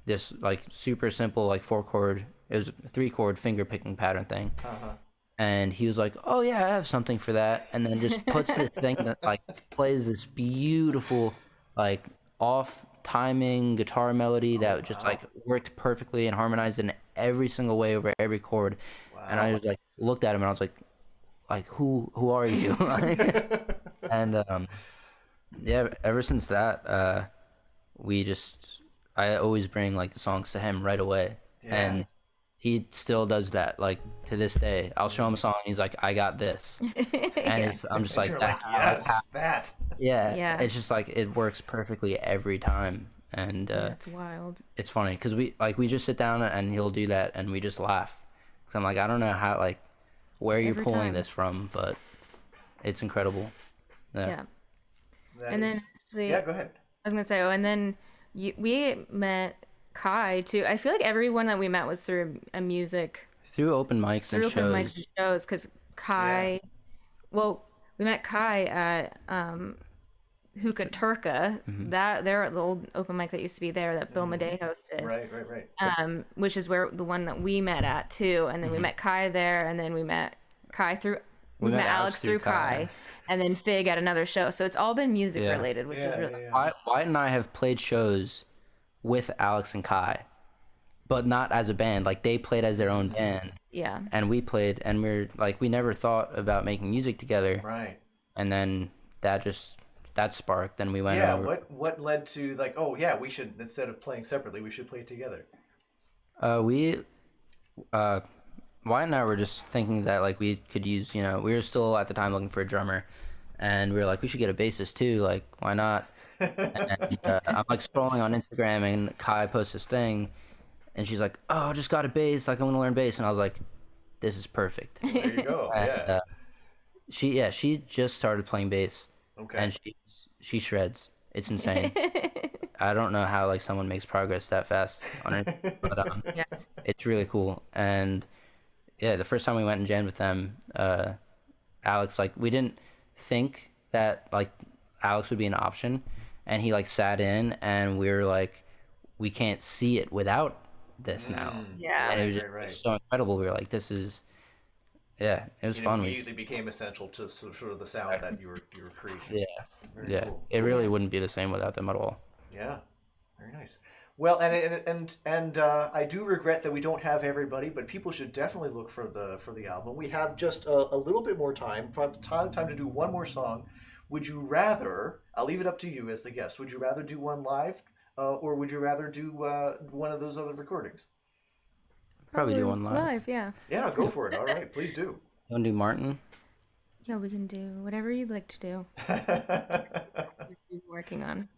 this like super simple like 4 chord, it was a 3 chord finger picking pattern thing. And he was like, oh yeah, I have something for that. And then just puts this thing that like plays this beautiful like off timing guitar melody that just like worked perfectly and harmonized in every single way over every chord. And I just like looked at him and I was like who are you? And yeah, ever since that, I always bring like the songs to him right away. Yeah. And he still does that, like to this day. I'll show him a song and he's like, I got this. And I'm just like, You're like, yes, that. yeah, Yeah. it's just like it works perfectly every time. And That's wild. it's funny because we just sit down and he'll do that and we just laugh. Because I'm like, I don't know where you're Every pulling time. this from, but it's incredible. Yeah. That And is- then yeah, go ahead. I was gonna say, and then we met Kai too. I feel like everyone that we met was through a music, Through open mics through and open shows. mics and shows. Because Kai, well, we met Kai at Hookah Turka. That they're the old open mic that used to be there that Bill Madey hosted. Right. Which is where the one that we met at too. And then we met Kai there, and then we met Kai through. We met Alex through Kai, and then Fig at another show. So it's all been music Yeah. related, which is really Yeah. Wyatt and I have played shows with Alex and Kai, but not as a band. Like they played as their own band, Yeah. and we played, and we're like we never thought about making music together. Right. And then that sparked. Then we went Yeah. over. What led to like, oh yeah, we should, instead of playing separately, we should play together. We Wyatt and I were just thinking that like we could use, we were still at the time looking for a drummer, and we were like we should get a bassist too. Like why not? And I'm like scrolling on Instagram, and Kai posts this thing, and she's like, "Oh, I just got a bass. Like I'm gonna learn bass." And I was like, "This is perfect." There you go. And, Yeah. she just started playing bass, Okay. and she shreds. It's insane. I don't know how like someone makes progress that fast on it, but Yeah. it's really cool. And yeah, the first time we went and jammed with them, Alex, like we didn't think that like Alex would be an option, and he like sat in, and we were like, we can't see it without this now. Yeah. And it was just Right. so incredible. We were like, this is, yeah, it was It fun. immediately became essential to sort of the sound that you were creating. Yeah, Very yeah, cool. it really wouldn't be the same without them at all. Yeah, very nice. Well, and I do regret that we don't have everybody, but people should definitely look for the album. We have just a little bit more time, time to do one more song. Would you rather? I'll leave it up to you as the guest. Would you rather do one live, or would you rather do one of those other recordings? Probably do one live. Yeah. Yeah, go for it. All right, please do. You want to do Martin? Yeah, we can do whatever you'd like to do. What you're working on.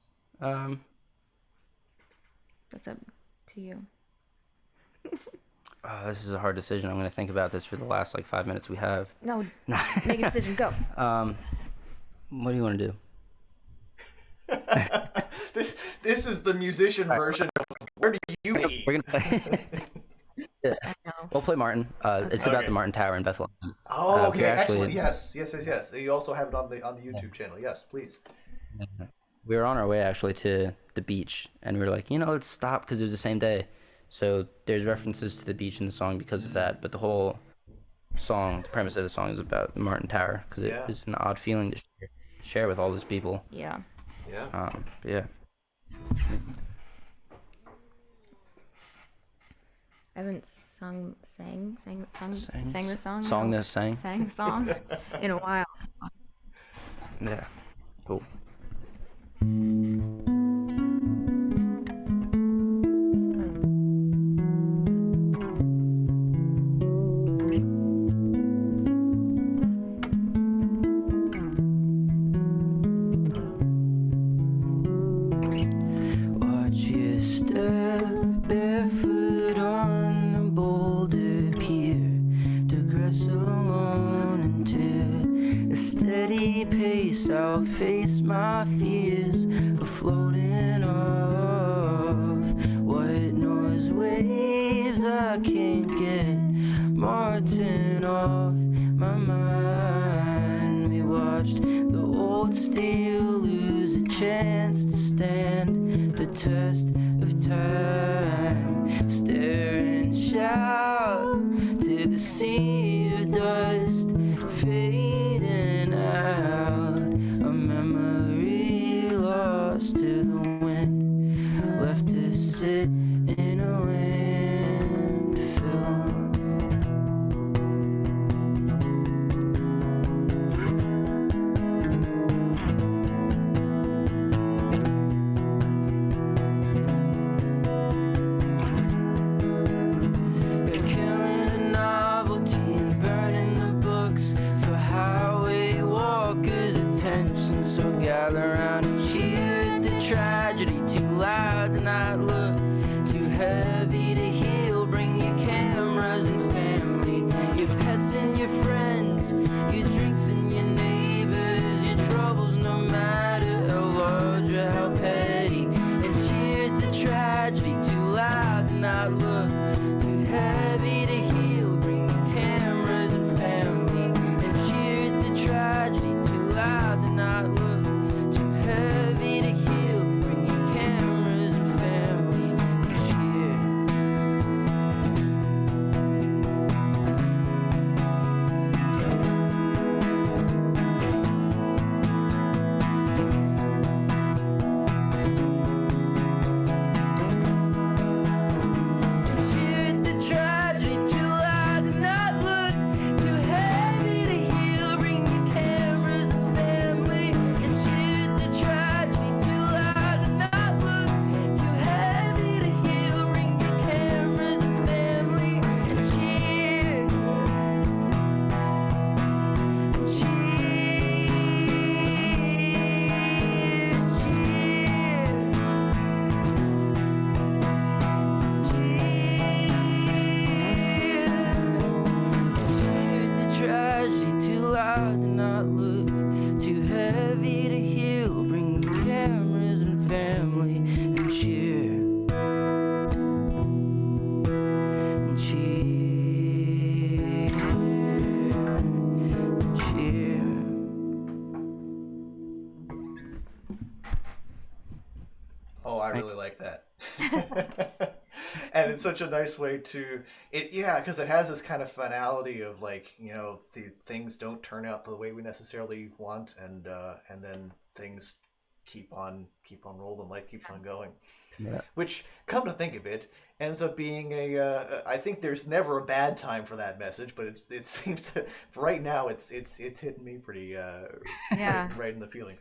That's up to you. This is a hard decision. I'm going to think about this for the last like 5 minutes we have. No, make a decision. Go. What do you want to do? This is the musician version of Where Do You Be? We're gonna play. Yeah. No. We'll play Martin. It's about Okay. the Martin Tower in Bethlehem. Oh, okay, we actually- excellent. Yes. You also have it on the YouTube channel. Yes, please. We were on our way actually to the beach, and we were like, let's stop because it was the same day. So there's references to the beach in the song because of that. But the whole song, the premise of the song is about the Martin Tower because it Yeah. is an odd feeling to share with all those people. Yeah. Yeah. Yeah. I haven't sang the song Song that sang. sang the song in a while. Yeah. Cool. Watch you step barefoot on the boulder pier, digress alone into a steady pace. I'll face my fears of floating off white noise waves. I can't get Martin off my mind. We watched the old steel lose a chance to stand the test of time. Stare and shout to the sea of dust fading out. A memory lost to the wind, left to sit in a landfill. They're killing a novelty and burning the books for highway walkers' attention. So gather round and cheer the tragedy. Too loud to not look, too heavy to heal. Bring your cameras and family, your pets and your friends, your drinks and your neighbors, your troubles, no matter how large or how petty. And cheer the tragedy. Too loud to not look, too heavy to heal. Bring your cameras and family, and cheer the tragedy. Too loud to not look, too heavy to heal. Bring your cameras and family, and cheer. tragedy, too loud to not look, too heavy to heal. Bring the cameras and family and cheer. And cheer. And cheer. Oh, I really like that. And it's such a nice way to because it has this kind of finality of like, you know, the things don't turn out the way we necessarily want, and then things keep on rolling, life keeps on going. Yeah. Which, come to think of it, ends up being I think there's never a bad time for that message, but it seems that right now it's hitting me pretty right in the feelings.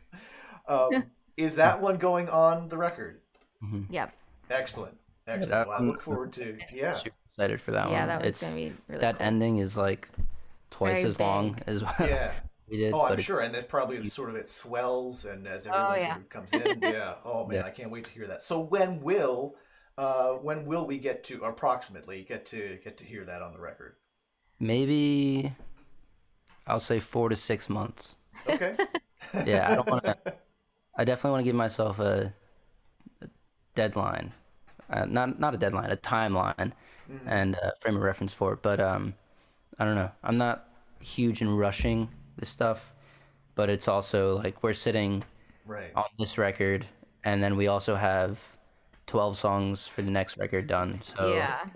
Is that one going on the record? Mm-hmm. Yep. Excellent. Yeah, Well, I look forward to super excited for that one. Yeah, that was gonna be really that cool. ending is like twice Very as long big. as what Yeah. we did. Oh, I'm but sure, and it probably sort of it swells, and as everyone sort of comes in, yeah. Oh man, Yeah. I can't wait to hear that. So when will we get to approximately get to hear that on the record? maybe I'll say 4 to 6 months. Okay. Yeah, I don't want to. I definitely want to give myself a deadline, not a deadline, a timeline, and a frame of reference for it. But I don't know. I'm not huge in rushing this stuff, but it's also like we're sitting Right. on this record, and then we also have 12 songs for the next record done. So Yeah.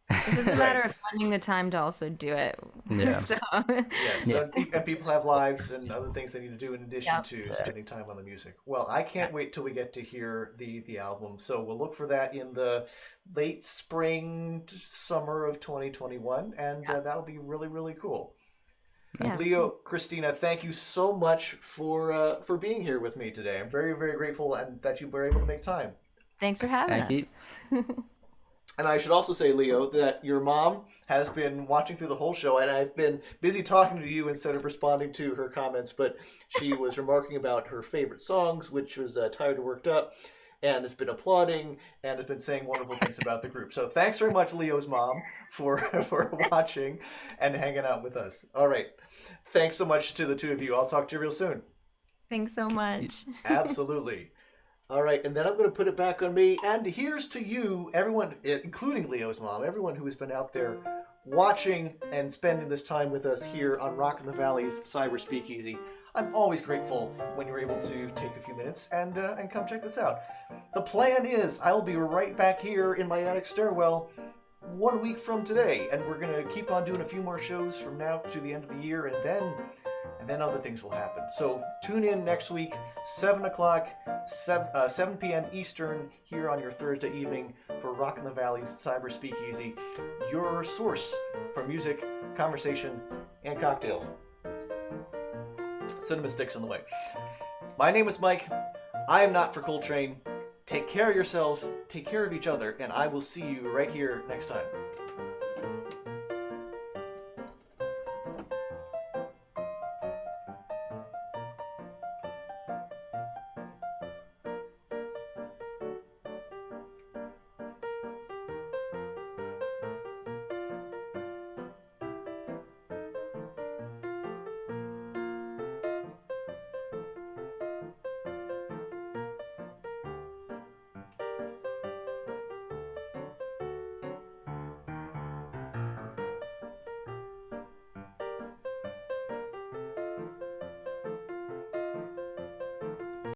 It's just a matter of finding the time to also do it. Yeah. So, Yes, Yeah. and people have lives and other things they need to do in addition Yep. to spending time on the music. Well, I can't wait till we get to hear the album. So we'll look for that in the late spring, summer of 2021, and that'll be really, really cool. yeah. Leo, Christina, thank you so much for being here with me today. I'm very, very grateful and that you were able to make time. Thanks for having Thank us. And I should also say, Leo, that your mom has been watching through the whole show, and I've been busy talking to you instead of responding to her comments, but she was remarking about her favorite songs, which was Tired and Worked Up, and has been applauding and has been saying wonderful things about the group. So thanks very much, Leo's mom, for watching and hanging out with us. All right. Thanks so much to the two of you. I'll talk to you real soon. Thanks so much. Absolutely. All right, and then I'm going to put it back on me. And here's to you, everyone, including Leo's mom, everyone who has been out there watching and spending this time with us here on Rock in the Valley's Cyber Speakeasy. I'm always grateful when you're able to take a few minutes and come check this out. The plan is I'll be right back here in my attic stairwell 1 week from today, and we're going to keep on doing a few more shows from now to the end of the year, and then other things will happen. So tune in next week, 7 o'clock, 7 p.m. Eastern, here on your Thursday evening for Rock in the Valley's Cyber Speakeasy, your source for music, conversation, and cocktails. Cinema sticks in the way. My name is Mike. I am not for Coltrane. Take care of yourselves, take care of each other, and I will see you right here next time.